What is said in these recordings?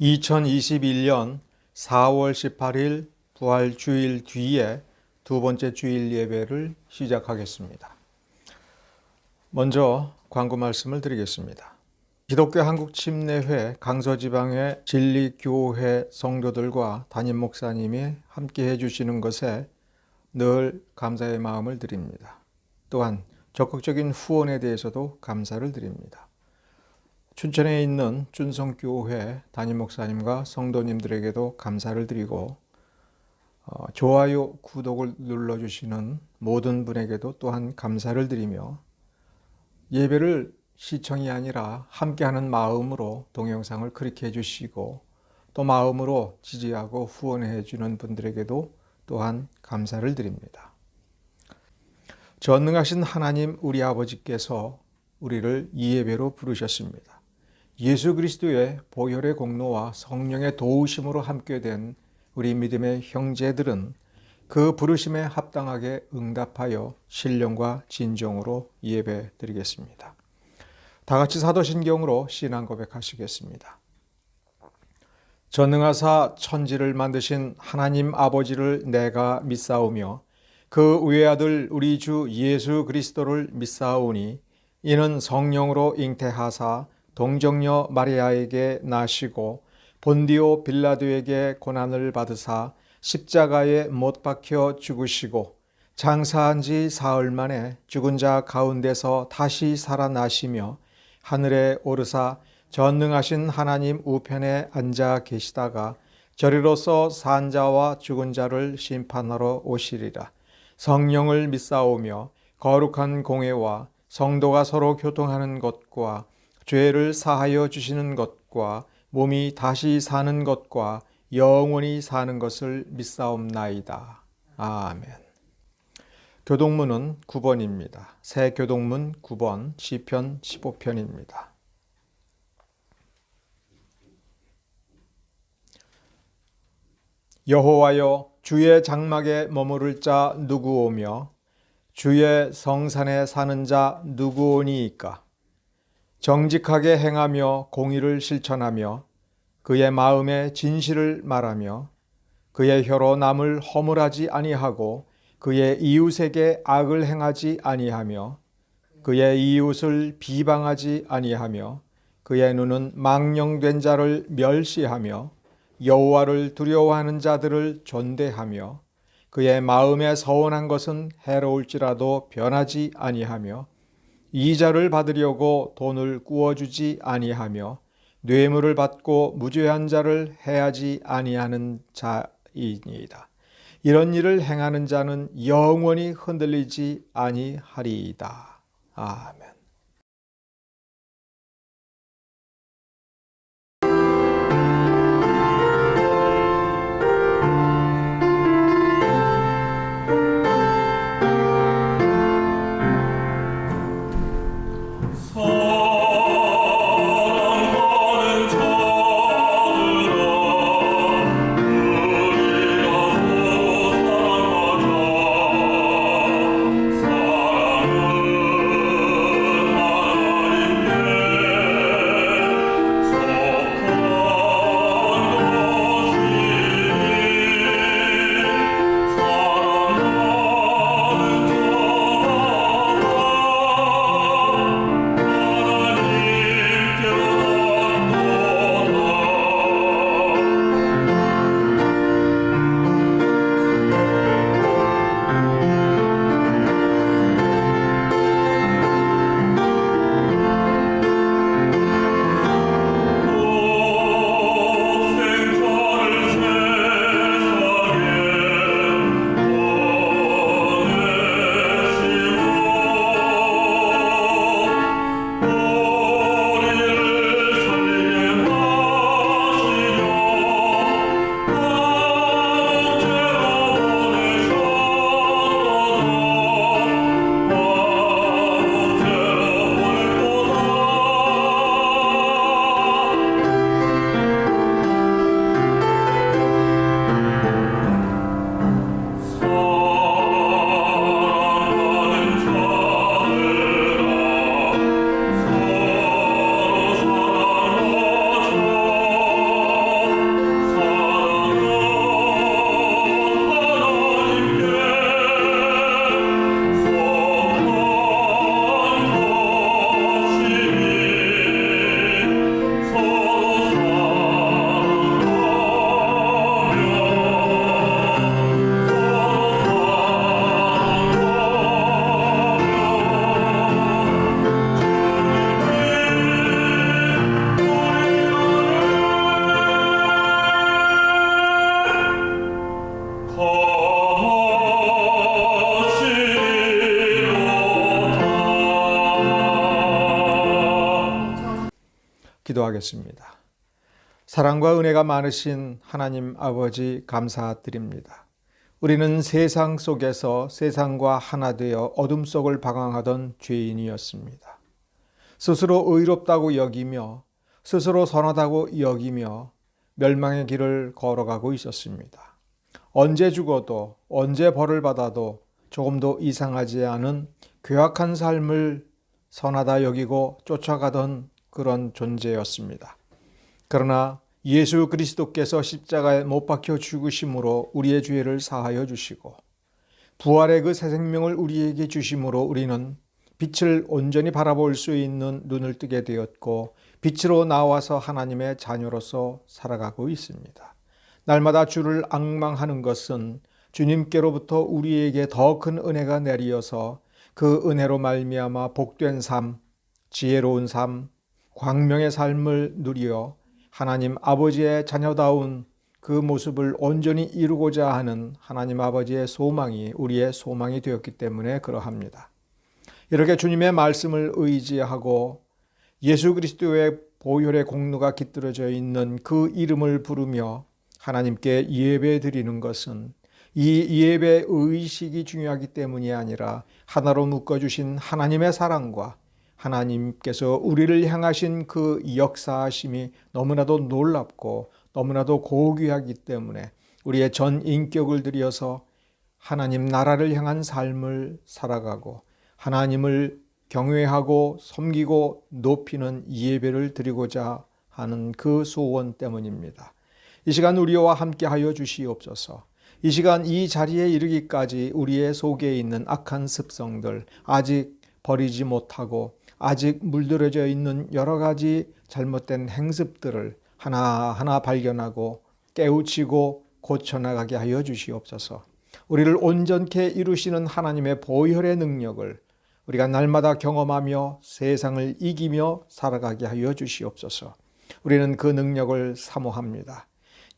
2021년 4월 18일 부활주일 뒤에 두 번째 주일 예배를 시작하겠습니다. 먼저 광고 말씀을 드리겠습니다. 기독교 한국침례회 강서지방의 진리교회 성도들과 담임 목사님이 함께 해주시는 것에 늘 감사의 마음을 드립니다. 또한 적극적인 후원에 대해서도 감사를 드립니다. 춘천에 있는 춘성교회 담임 목사님과 성도님들에게도 감사를 드리고 좋아요, 구독을 눌러주시는 모든 분에게도 또한 감사를 드리며 예배를 시청이 아니라 함께하는 마음으로 동영상을 클릭해 주시고 또 마음으로 지지하고 후원해 주는 분들에게도 또한 감사를 드립니다. 전능하신 하나님 우리 아버지께서 우리를 이 예배로 부르셨습니다. 예수 그리스도의 보혈의 공로와 성령의 도우심으로 함께 된 우리 믿음의 형제들은 그 부르심에 합당하게 응답하여 신령과 진정으로 예배 드리겠습니다. 다 같이 사도신경으로 신앙 고백하시겠습니다. 전능하사 천지를 만드신 하나님 아버지를 내가 믿사오며 그 외아들 우리 주 예수 그리스도를 믿사오니 이는 성령으로 잉태하사 동정녀 마리아에게 나시고 본디오 빌라도에게 고난을 받으사 십자가에 못 박혀 죽으시고 장사한 지 사흘 만에 죽은 자 가운데서 다시 살아나시며 하늘에 오르사 전능하신 하나님 우편에 앉아 계시다가 저리로서 산 자와 죽은 자를 심판하러 오시리라. 성령을 믿사오며 거룩한 공회와 성도가 서로 교통하는 것과 죄를 사하여 주시는 것과 몸이 다시 사는 것과 영원히 사는 것을 믿사옵나이다. 아멘. 교동문은 9번입니다. 새 교동문 9번, 시편 15편입니다. 여호와여, 주의 장막에 머무를 자 누구오며 주의 성산에 사는 자 누구오니이까? 정직하게 행하며 공의를 실천하며 그의 마음에 진실을 말하며 그의 혀로 남을 허물하지 아니하고 그의 이웃에게 악을 행하지 아니하며 그의 이웃을 비방하지 아니하며 그의 눈은 망령된 자를 멸시하며 여호와를 두려워하는 자들을 존대하며 그의 마음에 서원한 것은 해로울지라도 변하지 아니하며 이자를 받으려고 돈을 꾸어주지 아니하며 뇌물을 받고 무죄한 자를 해하지 아니하는 자이니이다. 이런 일을 행하는 자는 영원히 흔들리지 아니하리이다. 아멘. 기도하겠습니다. 사랑과 은혜가 많으신 하나님 아버지 감사드립니다. 우리는 세상 속에서 세상과 하나 되어 어둠 속을 방황하던 죄인이었습니다. 스스로 의롭다고 여기며 스스로 선하다고 여기며 멸망의 길을 걸어가고 있었습니다. 언제 죽어도 언제 벌을 받아도 조금도 이상하지 않은 괴악한 삶을 선하다 여기고 쫓아가던 그런 존재였습니다. 그러나 예수 그리스도께서 십자가에 못 박혀 죽으심으로 우리의 죄를 사하여 주시고 부활의 그 새 생명을 우리에게 주심으로 우리는 빛을 온전히 바라볼 수 있는 눈을 뜨게 되었고 빛으로 나와서 하나님의 자녀로서 살아가고 있습니다. 날마다 주를 앙망하는 것은 주님께로부터 우리에게 더 큰 은혜가 내리어서 그 은혜로 말미암아 복된 삶, 지혜로운 삶, 광명의 삶을 누리어 하나님 아버지의 자녀다운 그 모습을 온전히 이루고자 하는 하나님 아버지의 소망이 우리의 소망이 되었기 때문에 그러합니다. 이렇게 주님의 말씀을 의지하고 예수 그리스도의 보혈의 공로가 깃들어져 있는 그 이름을 부르며 하나님께 예배 드리는 것은 이 예배 의식이 중요하기 때문이 아니라 하나로 묶어주신 하나님의 사랑과 하나님께서 우리를 향하신 그 역사하심이 너무나도 놀랍고 너무나도 고귀하기 때문에 우리의 전 인격을 들여서 하나님 나라를 향한 삶을 살아가고 하나님을 경외하고 섬기고 높이는 예배를 드리고자 하는 그 소원 때문입니다. 이 시간 우리와 함께하여 주시옵소서. 이 시간 이 자리에 이르기까지 우리의 속에 있는 악한 습성들, 아직 버리지 못하고 아직 물들어져 있는 여러 가지 잘못된 행습들을 하나하나 발견하고 깨우치고 고쳐나가게 하여 주시옵소서. 우리를 온전케 이루시는 하나님의 보혈의 능력을 우리가 날마다 경험하며 세상을 이기며 살아가게 하여 주시옵소서. 우리는 그 능력을 사모합니다.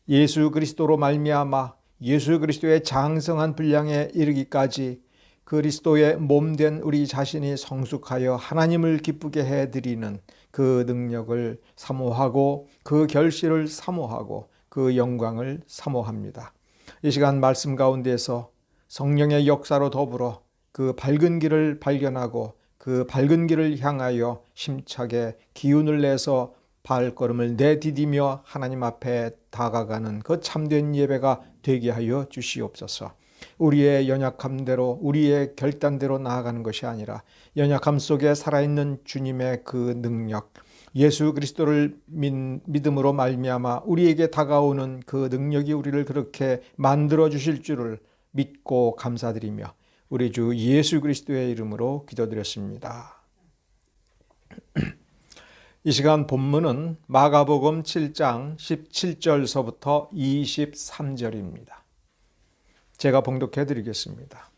예수 그리스도로 말미암아 예수 그리스도의 장성한 분량에 이르기까지 그리스도의 몸된 우리 자신이 성숙하여 하나님을 기쁘게 해드리는 그 능력을 사모하고 그 결실을 사모하고 그 영광을 사모합니다. 이 시간 말씀 가운데서 성령의 역사로 더불어 그 밝은 길을 발견하고 그 밝은 길을 향하여 힘차게 기운을 내서 발걸음을 내디디며 하나님 앞에 다가가는 그 참된 예배가 되게 하여 주시옵소서. 우리의 연약함대로 우리의 결단대로 나아가는 것이 아니라 연약함 속에 살아있는 주님의 그 능력, 예수 그리스도를 믿음으로 말미암아 우리에게 다가오는 그 능력이 우리를 그렇게 만들어 주실 줄을 믿고 감사드리며 우리 주 예수 그리스도의 이름으로 기도드렸습니다. 이 시간 본문은 마가복음 7장 17절서부터 23절입니다. 제가 봉독해 드리겠습니다.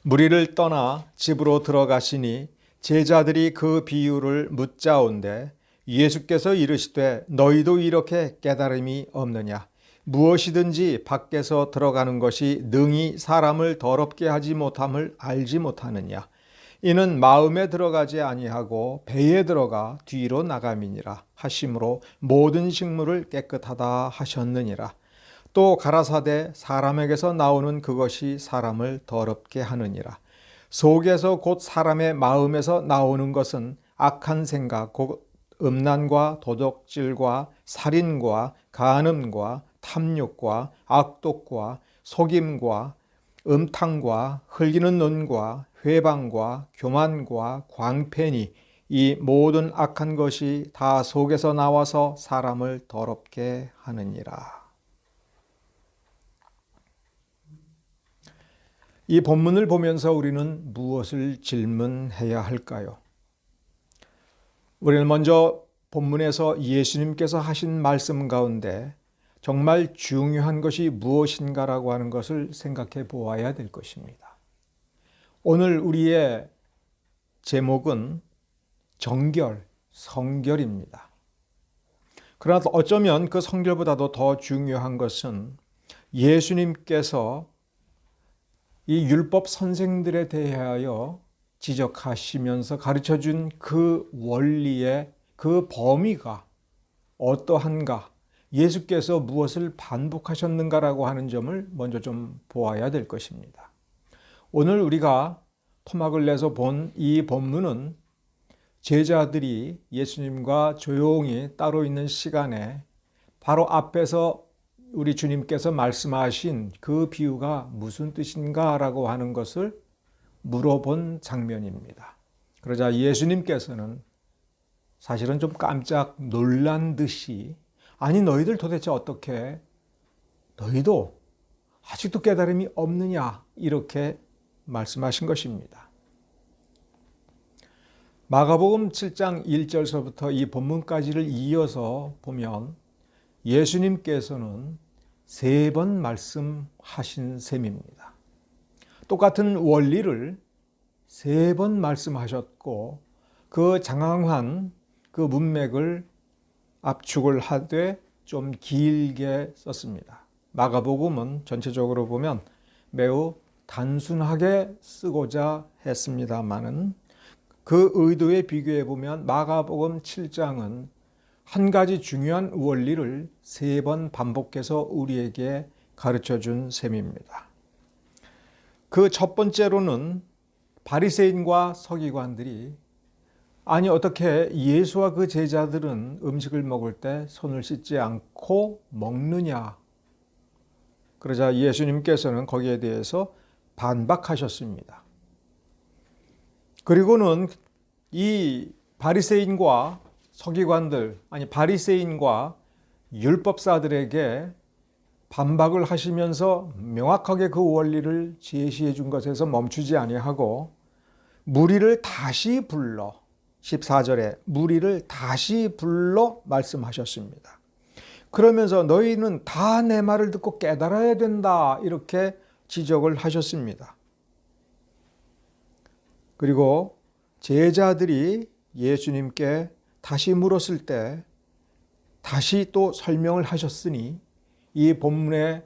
무리를 떠나 집으로 들어가시니 제자들이 그 비유를 묻자온데 예수께서 이르시되 너희도 이렇게 깨달음이 없느냐? 무엇이든지 밖에서 들어가는 것이 능히 사람을 더럽게 하지 못함을 알지 못하느냐? 이는 마음에 들어가지 아니하고 배에 들어가 뒤로 나감이니라 하심으로 모든 식물을 깨끗하다 하셨느니라. 또 가라사대 사람에게서 나오는 그것이 사람을 더럽게 하느니라. 속에서 곧 사람의 마음에서 나오는 것은 악한 생각, 곧 음란과 도적질과 살인과 간음과 탐욕과 악독과 속임과 음탕과 흘기는 눈과 회방과 교만과 광패니 이 모든 악한 것이 다 속에서 나와서 사람을 더럽게 하느니라. 이 본문을 보면서 우리는 무엇을 질문해야 할까요? 우리는 먼저 본문에서 예수님께서 하신 말씀 가운데 정말 중요한 것이 무엇인가라고 하는 것을 생각해 보아야 될 것입니다. 오늘 우리의 제목은 정결, 성결입니다. 그러나 어쩌면 그 성결보다도 더 중요한 것은 예수님께서 이 율법 선생들에 대하여 지적하시면서 가르쳐준 그 원리의 그 범위가 어떠한가, 예수께서 무엇을 반복하셨는가라고 하는 점을 먼저 좀 보아야 될 것입니다. 오늘 우리가 토막을 내서 본 이 본문은 제자들이 예수님과 조용히 따로 있는 시간에 바로 앞에서 우리 주님께서 말씀하신 그 비유가 무슨 뜻인가 라고 하는 것을 물어본 장면입니다. 그러자 예수님께서는 사실은 좀 깜짝 놀란 듯이, 아니 너희들 도대체 어떻게, 너희도 아직도 깨달음이 없느냐, 이렇게 말씀하신 것입니다. 마가복음 7장 1절서부터 이 본문까지를 이어서 보면 예수님께서는 3번 말씀하신 셈입니다. 똑같은 원리를 3번 말씀하셨고 그 장황한 그 문맥을 압축을 하되 좀 길게 썼습니다. 마가복음은 전체적으로 보면 매우 단순하게 쓰고자 했습니다마는 그 의도에 비교해 보면 마가복음 7장은 한 가지 중요한 원리를 3번 반복해서 우리에게 가르쳐 준 셈입니다. 그 첫 번째로는 바리새인과 서기관들이, 아니 어떻게 예수와 그 제자들은 음식을 먹을 때 손을 씻지 않고 먹느냐. 그러자 예수님께서는 거기에 대해서 반박하셨습니다. 그리고는 이 바리새인과 서기관들, 아니 바리새인과 율법사들에게 반박을 하시면서 명확하게 그 원리를 제시해 준 것에서 멈추지 아니하고 무리를 다시 불러, 14절에 무리를 다시 불러 말씀하셨습니다. 그러면서 너희는 다 내 말을 듣고 깨달아야 된다, 이렇게 지적을 하셨습니다. 그리고 제자들이 예수님께 다시 물었을 때 다시 또 설명을 하셨으니 이 본문에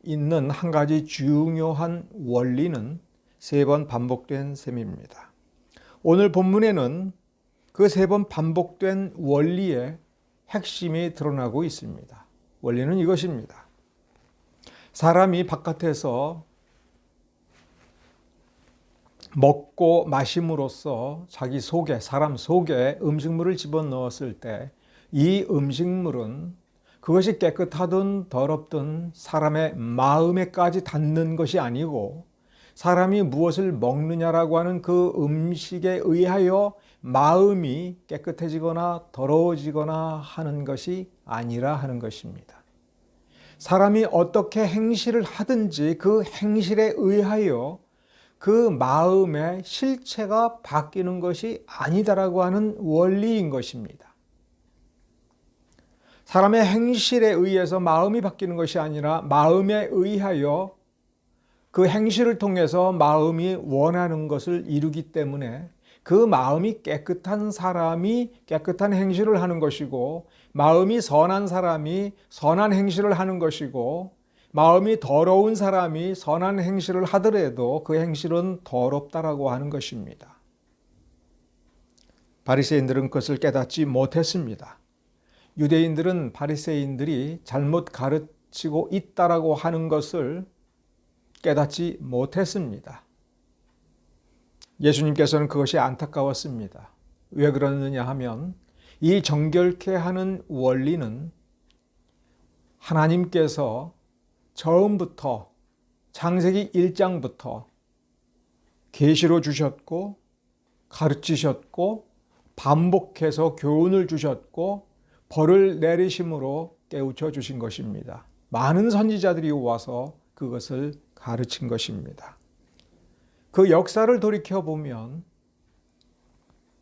있는 한 가지 중요한 원리는 3번 반복된 셈입니다. 오늘 본문에는 그 3번 반복된 원리의 핵심이 드러나고 있습니다. 원리는 이것입니다. 사람이 바깥에서 먹고 마심으로써 자기 속에, 사람 속에 음식물을 집어넣었을 때 이 음식물은 그것이 깨끗하든 더럽든 사람의 마음에까지 닿는 것이 아니고 사람이 무엇을 먹느냐라고 하는 그 음식에 의하여 마음이 깨끗해지거나 더러워지거나 하는 것이 아니라 하는 것입니다. 사람이 어떻게 행실을 하든지 그 행실에 의하여 그 마음의 실체가 바뀌는 것이 아니다라고 하는 원리인 것입니다. 사람의 행실에 의해서 마음이 바뀌는 것이 아니라 마음에 의하여 그 행실을 통해서 마음이 원하는 것을 이루기 때문에 그 마음이 깨끗한 사람이 깨끗한 행실을 하는 것이고 마음이 선한 사람이 선한 행실을 하는 것이고 마음이 더러운 사람이 선한 행실을 하더라도 그 행실은 더럽다라고 하는 것입니다. 바리새인들은 그것을 깨닫지 못했습니다. 유대인들은 바리새인들이 잘못 가르치고 있다라고 하는 것을 깨닫지 못했습니다. 예수님께서는 그것이 안타까웠습니다. 왜 그러느냐 하면 이 정결케 하는 원리는 하나님께서 처음부터 창세기 1장부터 계시로 주셨고 가르치셨고 반복해서 교훈을 주셨고 벌을 내리심으로 깨우쳐 주신 것입니다. 많은 선지자들이 와서 그것을 가르친 것입니다. 그 역사를 돌이켜보면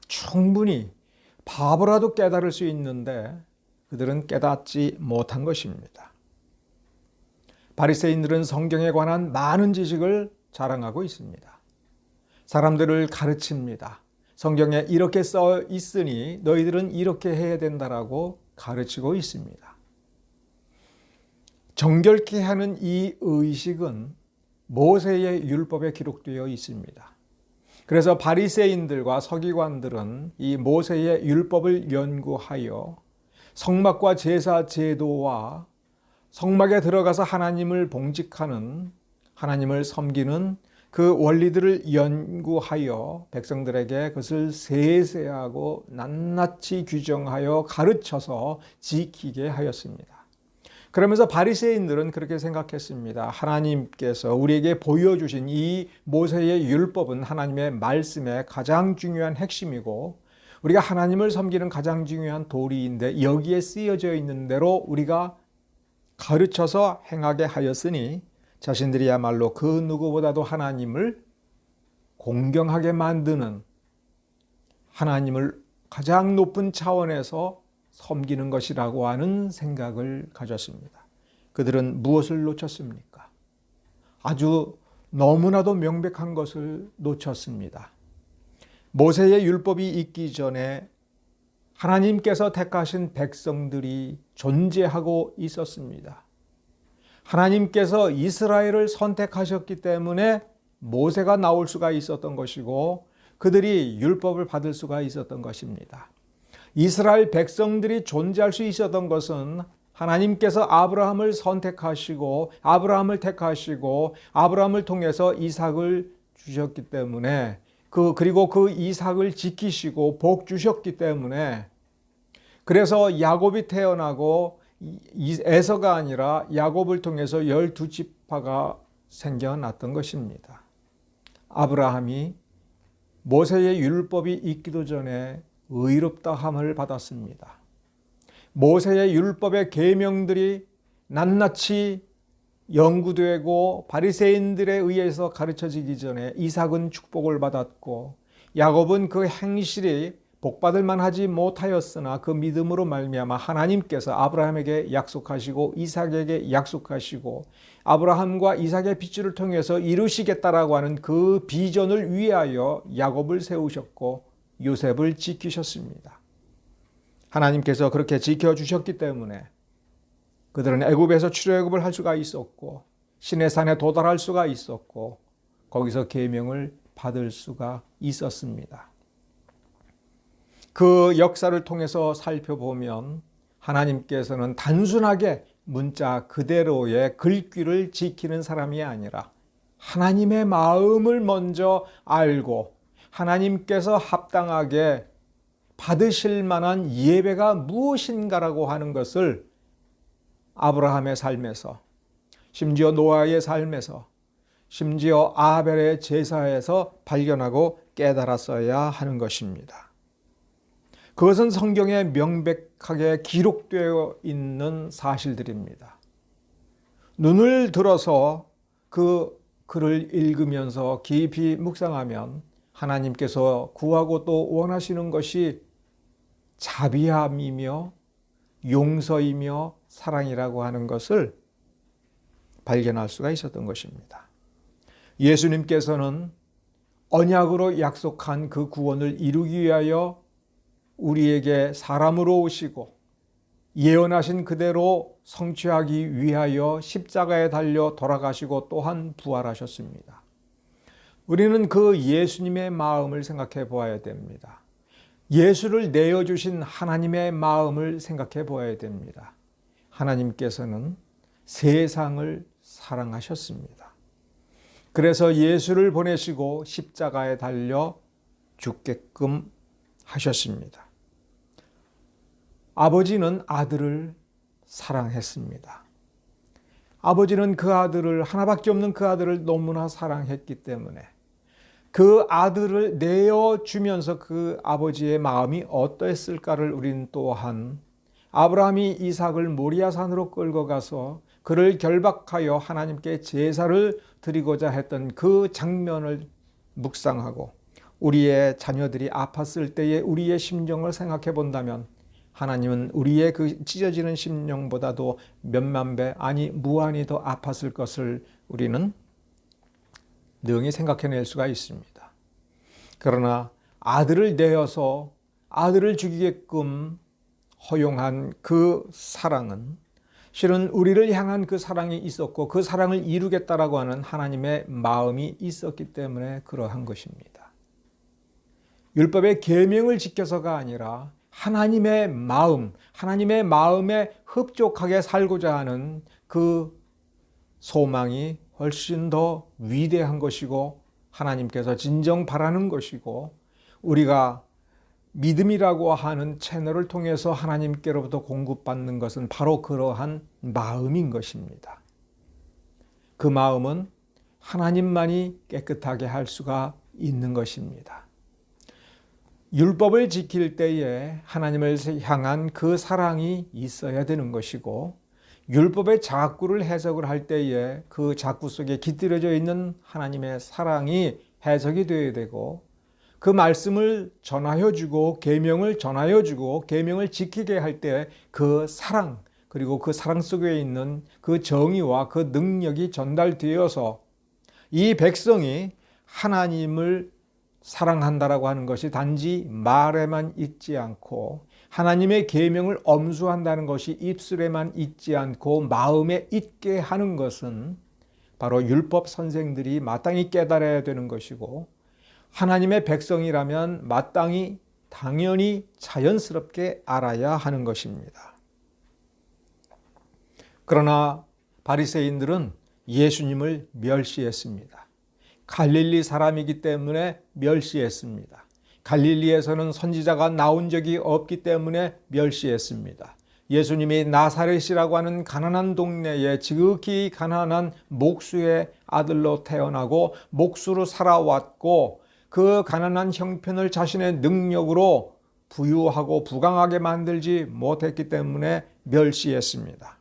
충분히 바보라도 깨달을 수 있는데 그들은 깨닫지 못한 것입니다. 바리새인들은 성경에 관한 많은 지식을 자랑하고 있습니다. 사람들을 가르칩니다. 성경에 이렇게 써 있으니 너희들은 이렇게 해야 된다라고 가르치고 있습니다. 정결케 하는 이 의식은 모세의 율법에 기록되어 있습니다. 그래서 바리새인들과 서기관들은 이 모세의 율법을 연구하여 성막과 제사 제도와 성막에 들어가서 하나님을 봉직하는, 하나님을 섬기는 그 원리들을 연구하여 백성들에게 그것을 세세하고 낱낱이 규정하여 가르쳐서 지키게 하였습니다. 그러면서 바리새인들은 그렇게 생각했습니다. 하나님께서 우리에게 보여주신 이 모세의 율법은 하나님의 말씀의 가장 중요한 핵심이고 우리가 하나님을 섬기는 가장 중요한 도리인데 여기에 쓰여져 있는 대로 우리가 가르쳐서 행하게 하였으니 자신들이야말로 그 누구보다도 하나님을 공경하게 만드는, 하나님을 가장 높은 차원에서 섬기는 것이라고 하는 생각을 가졌습니다. 그들은 무엇을 놓쳤습니까? 아주 너무나도 명백한 것을 놓쳤습니다. 모세의 율법이 있기 전에 하나님께서 택하신 백성들이 존재하고 있었습니다. 하나님께서 이스라엘을 선택하셨기 때문에 모세가 나올 수가 있었던 것이고 그들이 율법을 받을 수가 있었던 것입니다. 이스라엘 백성들이 존재할 수 있었던 것은 하나님께서 아브라함을 선택하시고 아브라함을 택하시고 아브라함을 통해서 이삭을 주셨기 때문에 그리고 그 이삭을 지키시고 복 주셨기 때문에 그래서 야곱이 태어나고 에서가 아니라 야곱을 통해서 12지파가 생겨났던 것입니다. 아브라함이 모세의 율법이 있기도 전에 의롭다함을 받았습니다. 모세의 율법의 계명들이 낱낱이 연구되고 바리새인들에 의해서 가르쳐지기 전에 이삭은 축복을 받았고 야곱은 그 행실이 복받을 만하지 못하였으나 그 믿음으로 말미암아 하나님께서 아브라함에게 약속하시고 이삭에게 약속하시고 아브라함과 이삭의 핏줄을 통해서 이루시겠다라고 하는 그 비전을 위하여 야곱을 세우셨고 요셉을 지키셨습니다. 하나님께서 그렇게 지켜주셨기 때문에 그들은 애굽에서 출애굽을 할 수가 있었고 시내산에 도달할 수가 있었고 거기서 계명을 받을 수가 있었습니다. 그 역사를 통해서 살펴보면 하나님께서는 단순하게 문자 그대로의 글귀를 지키는 사람이 아니라 하나님의 마음을 먼저 알고 하나님께서 합당하게 받으실 만한 예배가 무엇인가라고 하는 것을 아브라함의 삶에서, 심지어 노아의 삶에서, 심지어 아벨의 제사에서 발견하고 깨달았어야 하는 것입니다. 그것은 성경에 명백하게 기록되어 있는 사실들입니다. 눈을 들어서 그 글을 읽으면서 깊이 묵상하면 하나님께서 구하고 또 원하시는 것이 자비함이며 용서이며 사랑이라고 하는 것을 발견할 수가 있었던 것입니다. 예수님께서는 언약으로 약속한 그 구원을 이루기 위하여 우리에게 사람으로 오시고 예언하신 그대로 성취하기 위하여 십자가에 달려 돌아가시고 또한 부활하셨습니다. 우리는 그 예수님의 마음을 생각해 보아야 됩니다. 예수를 내어주신 하나님의 마음을 생각해 보아야 됩니다. 하나님께서는 세상을 사랑하셨습니다. 그래서 예수를 보내시고 십자가에 달려 죽게끔 하셨습니다. 아버지는 아들을 사랑했습니다. 아버지는 그 아들을, 하나밖에 없는 그 아들을 너무나 사랑했기 때문에 그 아들을 내어주면서 그 아버지의 마음이 어떠했을까를 우리는 또한 아브라함이 이삭을 모리아산으로 끌고 가서 그를 결박하여 하나님께 제사를 드리고자 했던 그 장면을 묵상하고 우리의 자녀들이 아팠을 때의 우리의 심정을 생각해 본다면 하나님은 우리의 그 찢어지는 심령보다도 몇만 배, 아니 무한히 더 아팠을 것을 우리는 능히 생각해낼 수가 있습니다. 그러나 아들을 내어서 아들을 죽이게끔 허용한 그 사랑은 실은 우리를 향한 그 사랑이 있었고 그 사랑을 이루겠다라고 하는 하나님의 마음이 있었기 때문에 그러한 것입니다. 율법의 계명을 지켜서가 아니라 하나님의 마음, 하나님의 마음에 흡족하게 살고자 하는 그 소망이 훨씬 더 위대한 것이고 하나님께서 진정 바라는 것이고 우리가 믿음이라고 하는 채널을 통해서 하나님께로부터 공급받는 것은 바로 그러한 마음인 것입니다. 그 마음은 하나님만이 깨끗하게 할 수가 있는 것입니다. 율법을 지킬 때에 하나님을 향한 그 사랑이 있어야 되는 것이고 율법의 작구를 해석을 할 때에 그 작구 속에 깃들여져 있는 하나님의 사랑이 해석이 되어야 되고 그 말씀을 전하여 주고 계명을 전하여 주고 계명을 지키게 할 때 그 사랑 그리고 그 사랑 속에 있는 그 정의와 그 능력이 전달되어서 이 백성이 하나님을 사랑한다라고 하는 것이 단지 말에만 있지 않고 하나님의 계명을 엄수한다는 것이 입술에만 있지 않고 마음에 있게 하는 것은 바로 율법 선생들이 마땅히 깨달아야 되는 것이고 하나님의 백성이라면 마땅히 당연히 자연스럽게 알아야 하는 것입니다. 그러나 바리새인들은 예수님을 멸시했습니다. 갈릴리 사람이기 때문에 멸시했습니다. 갈릴리에서는 선지자가 나온 적이 없기 때문에 멸시했습니다. 예수님이 나사렛이라고 하는 가난한 동네에 지극히 가난한 목수의 아들로 태어나고 목수로 살아왔고 그 가난한 형편을 자신의 능력으로 부유하고 부강하게 만들지 못했기 때문에 멸시했습니다.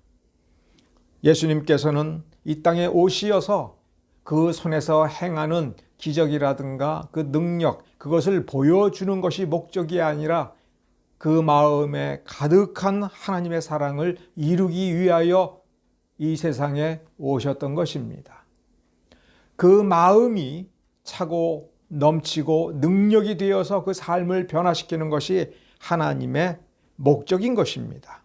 예수님께서는 이 땅에 오시어서 그 손에서 행하는 기적이라든가 그 능력, 그것을 보여주는 것이 목적이 아니라 그 마음에 가득한 하나님의 사랑을 이루기 위하여 이 세상에 오셨던 것입니다. 그 마음이 차고 넘치고 능력이 되어서 그 삶을 변화시키는 것이 하나님의 목적인 것입니다.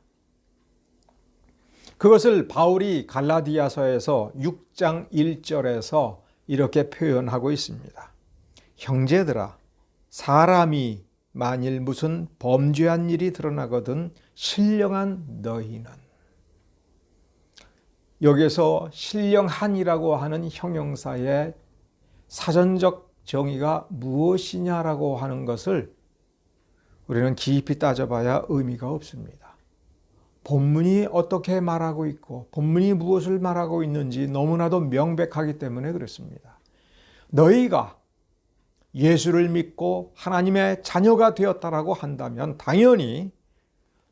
그것을 바울이 갈라디아서에서 6장 1절에서 이렇게 표현하고 있습니다. 형제들아, 사람이 만일 무슨 범죄한 일이 드러나거든 신령한 너희는, 여기서 신령한이라고 하는 형용사의 사전적 정의가 무엇이냐라고 하는 것을 우리는 깊이 따져봐야 의미가 없습니다. 본문이 어떻게 말하고 있고 본문이 무엇을 말하고 있는지 너무나도 명백하기 때문에 그렇습니다. 너희가 예수를 믿고 하나님의 자녀가 되었다라고 한다면 당연히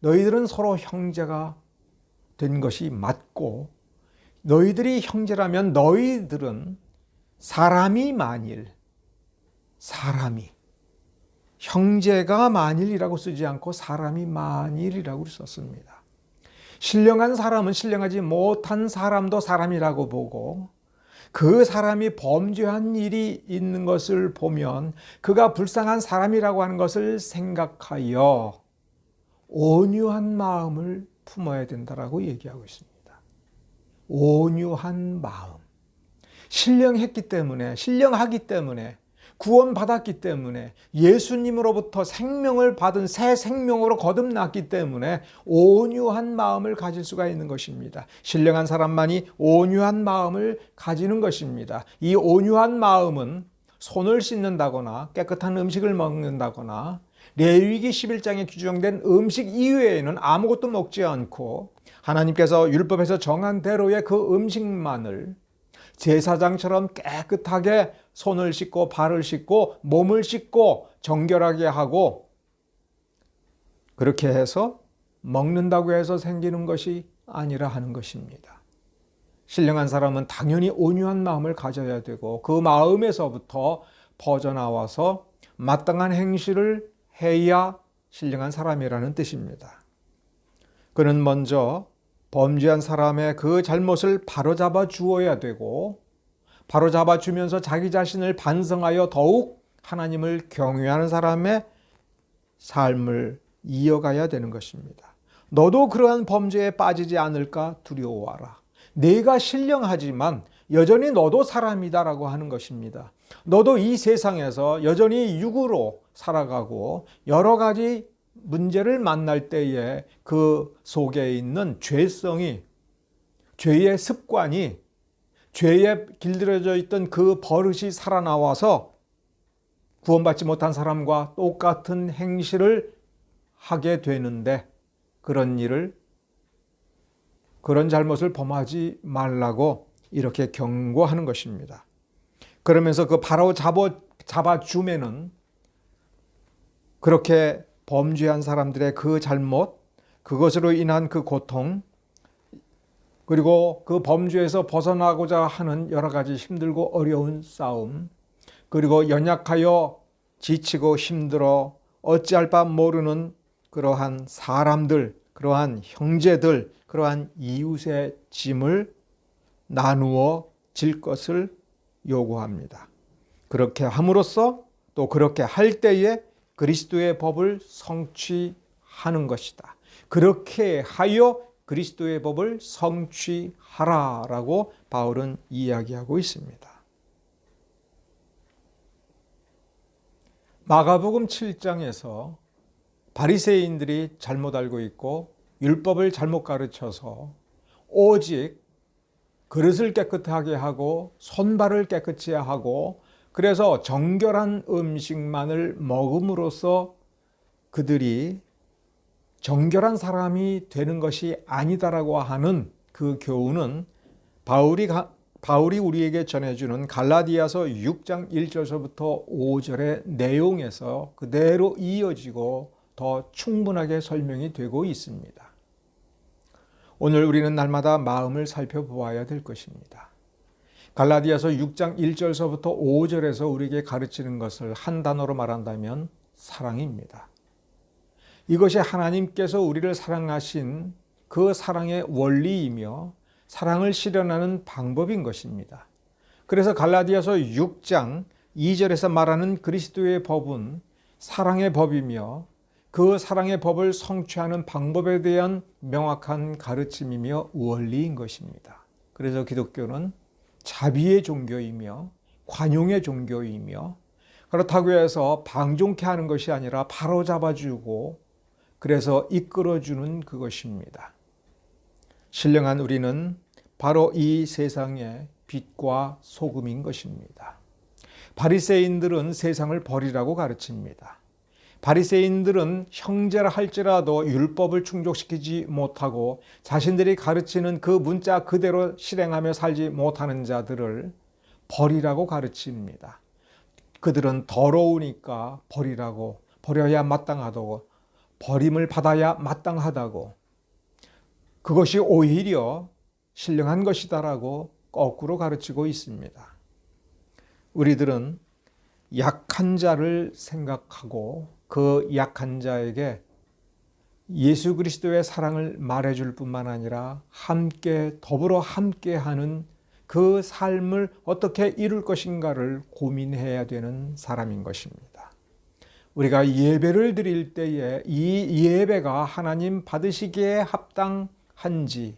너희들은 서로 형제가 된 것이 맞고, 너희들이 형제라면 너희들은 사람이 형제가 만일이라고 쓰지 않고 사람이 만일이라고 썼습니다. 신령한 사람은 신령하지 못한 사람도 사람이라고 보고, 그 사람이 범죄한 일이 있는 것을 보면 그가 불쌍한 사람이라고 하는 것을 생각하여 온유한 마음을 품어야 된다라고 얘기하고 있습니다. 온유한 마음. 신령하기 때문에 구원받았기 때문에 예수님으로부터 생명을 받은 새 생명으로 거듭났기 때문에 온유한 마음을 가질 수가 있는 것입니다. 신령한 사람만이 온유한 마음을 가지는 것입니다. 이 온유한 마음은 손을 씻는다거나 깨끗한 음식을 먹는다거나 레위기 11장에 규정된 음식 이외에는 아무것도 먹지 않고 하나님께서 율법에서 정한 대로의 그 음식만을 제사장처럼 깨끗하게 손을 씻고 발을 씻고 몸을 씻고 정결하게 하고, 그렇게 해서 먹는다고 해서 생기는 것이 아니라 하는 것입니다. 신령한 사람은 당연히 온유한 마음을 가져야 되고 그 마음에서부터 퍼져나와서 마땅한 행실을 해야 신령한 사람이라는 뜻입니다. 그는 먼저 범죄한 사람의 그 잘못을 바로잡아 주어야 되고, 바로잡아 주면서 자기 자신을 반성하여 더욱 하나님을 경외하는 사람의 삶을 이어가야 되는 것입니다. 너도 그러한 범죄에 빠지지 않을까 두려워하라. 내가 신령하지만 여전히 너도 사람이다라고 하는 것입니다. 너도 이 세상에서 여전히 육으로 살아가고 여러 가지 문제를 만날 때에 그 속에 있는 죄성이, 죄의 습관이, 죄에 길들여져 있던 그 버릇이 살아나와서 구원받지 못한 사람과 똑같은 행실을 하게 되는데, 그런 잘못을 범하지 말라고 이렇게 경고하는 것입니다. 그러면서 그 바로 잡아주면은 그렇게 범죄한 사람들의 그 잘못, 그것으로 인한 그 고통, 그리고 그 범죄에서 벗어나고자 하는 여러 가지 힘들고 어려운 싸움, 그리고 연약하여 지치고 힘들어 어찌할 바 모르는 그러한 사람들, 그러한 형제들, 그러한 이웃의 짐을 나누어 질 것을 요구합니다. 그렇게 함으로써 또 그렇게 할 때에 그리스도의 법을 성취하는 것이다. 그렇게 하여 그리스도의 법을 성취하라라고 바울은 이야기하고 있습니다. 마가복음 7장에서 바리새인들이 잘못 알고 있고 율법을 잘못 가르쳐서 오직 그릇을 깨끗하게 하고 손발을 깨끗이 하고 그래서 정결한 음식만을 먹음으로써 그들이 정결한 사람이 되는 것이 아니다라고 하는 그 교훈은 바울이 우리에게 전해주는 갈라디아서 6장 1절서부터 5절의 내용에서 그대로 이어지고 더 충분하게 설명이 되고 있습니다. 오늘 우리는 날마다 마음을 살펴보아야 될 것입니다. 갈라디아서 6장 1절서부터 5절에서 우리에게 가르치는 것을 한 단어로 말한다면 사랑입니다. 이것이 하나님께서 우리를 사랑하신 그 사랑의 원리이며 사랑을 실현하는 방법인 것입니다. 그래서 갈라디아서 6장 2절에서 말하는 그리스도의 법은 사랑의 법이며 그 사랑의 법을 성취하는 방법에 대한 명확한 가르침이며 원리인 것입니다. 그래서 기독교는 자비의 종교이며 관용의 종교이며 그렇다고 해서 방종케 하는 것이 아니라 바로잡아주고 그래서 이끌어주는 그것입니다. 신령한 우리는 바로 이 세상의 빛과 소금인 것입니다. 바리새인들은 세상을 버리라고 가르칩니다. 바리새인들은 형제라 할지라도 율법을 충족시키지 못하고 자신들이 가르치는 그 문자 그대로 실행하며 살지 못하는 자들을 버리라고 가르칩니다. 그들은 더러우니까 버리라고, 버려야 마땅하다고, 버림을 받아야 마땅하다고, 그것이 오히려 신령한 것이다라고 거꾸로 가르치고 있습니다. 우리들은 약한 자를 생각하고 그 약한 자에게 예수 그리스도의 사랑을 말해줄 뿐만 아니라 더불어 함께하는 그 삶을 어떻게 이룰 것인가를 고민해야 되는 사람인 것입니다. 우리가 예배를 드릴 때에 이 예배가 하나님 받으시기에 합당한지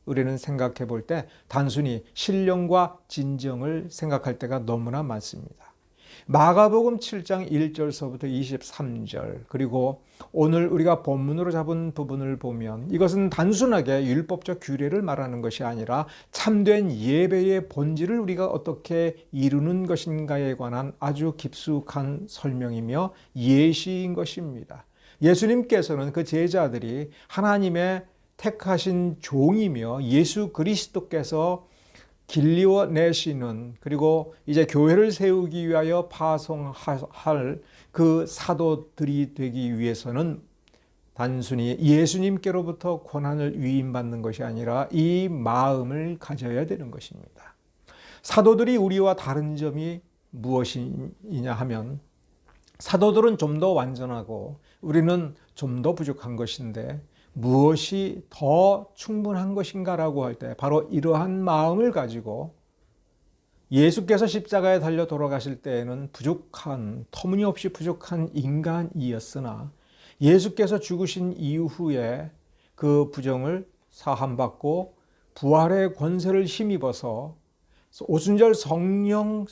우리는 생각해 볼 때 단순히 신령과 진정을 생각할 때가 너무나 많습니다. 마가복음 7장 1절서부터 23절 그리고 오늘 우리가 본문으로 잡은 부분을 보면 이것은 단순하게 율법적 규례를 말하는 것이 아니라 참된 예배의 본질을 우리가 어떻게 이루는 것인가에 관한 아주 깊숙한 설명이며 예시인 것입니다. 예수님께서는 그 제자들이 하나님의 택하신 종이며 예수 그리스도께서 길리워 내시는 그리고 이제 교회를 세우기 위하여 파송할 그 사도들이 되기 위해서는 단순히 예수님께로부터 권한을 위임받는 것이 아니라 이 마음을 가져야 되는 것입니다. 사도들이 우리와 다른 점이 무엇이냐 하면 사도들은 좀 더 완전하고 우리는 좀 더 부족한 것인데 무엇이 더 충분한 것인가라고 할 때 바로 이러한 마음을 가지고 예수께서 십자가에 달려 돌아가실 때에는 터무니없이 부족한 인간이었으나 예수께서 죽으신 이후에 그 부정을 사함받고 부활의 권세를 힘입어서 오순절 성령의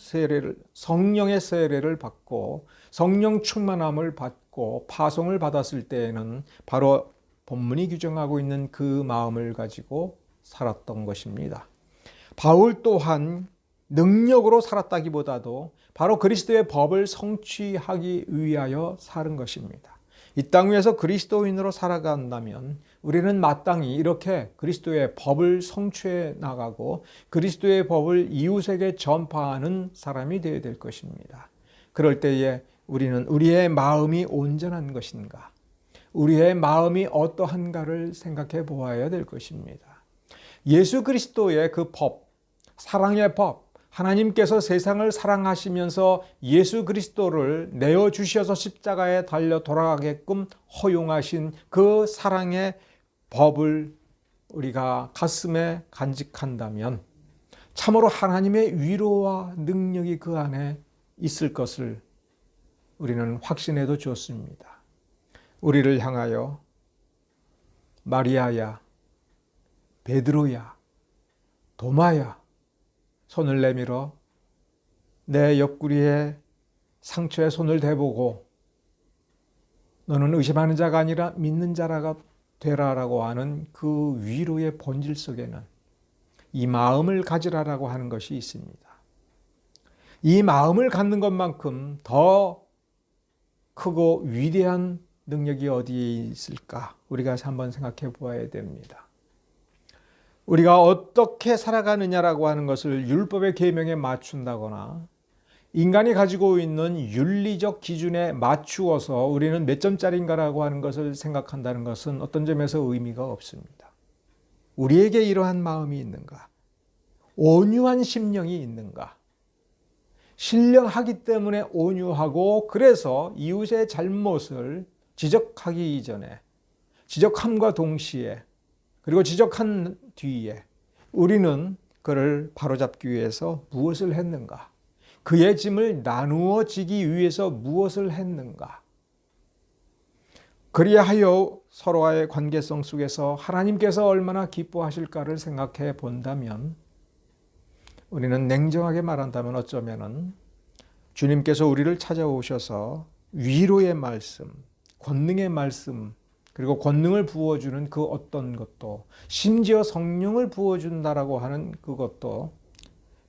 세례를 받고 성령 충만함을 받고 파송을 받았을 때에는 바로 본문이 규정하고 있는 그 마음을 가지고 살았던 것입니다. 바울 또한 능력으로 살았다기보다도 바로 그리스도의 법을 성취하기 위하여 사는 것입니다. 이 땅 위에서 그리스도인으로 살아간다면 우리는 마땅히 이렇게 그리스도의 법을 성취해 나가고 그리스도의 법을 이웃에게 전파하는 사람이 되어야 될 것입니다. 그럴 때에 우리는 우리의 마음이 온전한 것인가, 우리의 마음이 어떠한가를 생각해 보아야 될 것입니다. 예수 그리스도의 그 법, 사랑의 법, 하나님께서 세상을 사랑하시면서 예수 그리스도를 내어주셔서 십자가에 달려 돌아가게끔 허용하신 그 사랑의 법을 우리가 가슴에 간직한다면 참으로 하나님의 위로와 능력이 그 안에 있을 것을 우리는 확신해도 좋습니다. 우리를 향하여 마리아야, 베드로야, 도마야 손을 내밀어 내 옆구리에 상처에 손을 대보고 너는 의심하는 자가 아니라 믿는 자라가 되라라고 하는 그 위로의 본질 속에는 이 마음을 가지라라고 하는 것이 있습니다. 이 마음을 갖는 것만큼 더 크고 위대한 능력이 어디에 있을까? 우리가 한번 생각해 보아야 됩니다. 우리가 어떻게 살아가느냐라고 하는 것을 율법의 계명에 맞춘다거나 인간이 가지고 있는 윤리적 기준에 맞추어서 우리는 몇 점짜리인가라고 하는 것을 생각한다는 것은 어떤 점에서 의미가 없습니다. 우리에게 이러한 마음이 있는가? 온유한 심령이 있는가? 신령하기 때문에 온유하고 그래서 이웃의 잘못을 지적하기 이전에 지적함과 동시에 그리고 지적한 뒤에 우리는 그를 바로잡기 위해서 무엇을 했는가? 그의 짐을 나누어 지기 위해서 무엇을 했는가? 그리하여 서로와의 관계성 속에서 하나님께서 얼마나 기뻐하실까를 생각해 본다면 우리는 냉정하게 말한다면 어쩌면은 주님께서 우리를 찾아오셔서 위로의 말씀, 권능의 말씀, 그리고 권능을 부어주는 그 어떤 것도 심지어 성령을 부어준다라고 하는 그것도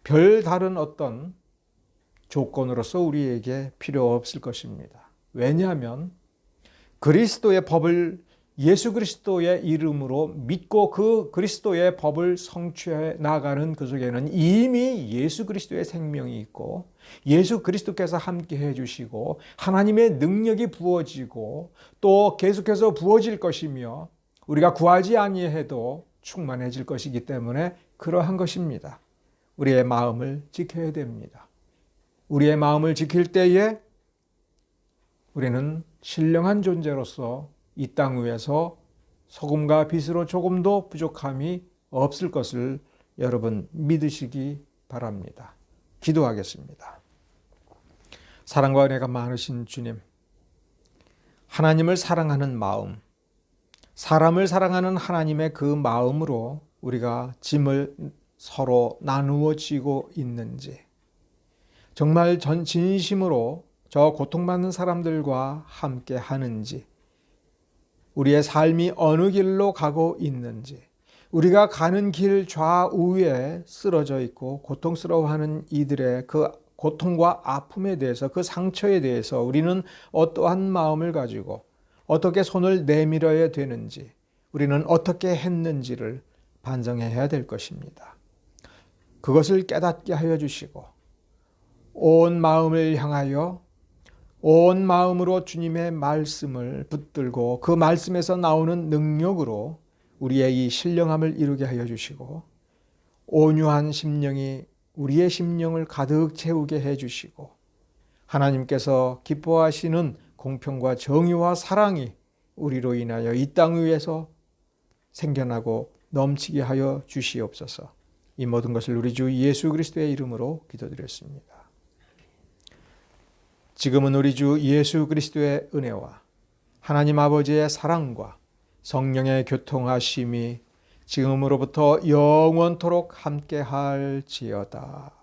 별다른 어떤 조건으로서 우리에게 필요 없을 것입니다. 왜냐하면 그리스도의 법을 예수 그리스도의 이름으로 믿고 그 그리스도의 법을 성취해 나가는 그 속에는 이미 예수 그리스도의 생명이 있고 예수 그리스도께서 함께 해주시고 하나님의 능력이 부어지고 또 계속해서 부어질 것이며 우리가 구하지 아니해도 충만해질 것이기 때문에 그러한 것입니다. 우리의 마음을 지켜야 됩니다. 우리의 마음을 지킬 때에 우리는 신령한 존재로서 이 땅 위에서 소금과 빛으로 조금도 부족함이 없을 것을 여러분 믿으시기 바랍니다. 기도하겠습니다. 사랑과 은혜가 많으신 주님, 하나님을 사랑하는 마음, 사람을 사랑하는 하나님의 그 마음으로 우리가 짐을 서로 나누어 지고 있는지, 정말 진심으로 저 고통받는 사람들과 함께 하는지, 우리의 삶이 어느 길로 가고 있는지, 우리가 가는 길 좌우에 쓰러져 있고 고통스러워하는 이들의 그 고통과 아픔에 대해서, 그 상처에 대해서 우리는 어떠한 마음을 가지고 어떻게 손을 내밀어야 되는지, 우리는 어떻게 했는지를 반성해야 될 것입니다. 그것을 깨닫게 하여 주시고 온 마음을 향하여 온 마음으로 주님의 말씀을 붙들고 그 말씀에서 나오는 능력으로 우리의 이 신령함을 이루게 하여 주시고 온유한 심령이 우리의 심령을 가득 채우게 해 주시고 하나님께서 기뻐하시는 공평과 정의와 사랑이 우리로 인하여 이 땅 위에서 생겨나고 넘치게 하여 주시옵소서. 이 모든 것을 우리 주 예수 그리스도의 이름으로 기도드렸습니다. 지금은 우리 주 예수 그리스도의 은혜와 하나님 아버지의 사랑과 성령의 교통하심이 지금으로부터 영원토록 함께할지어다.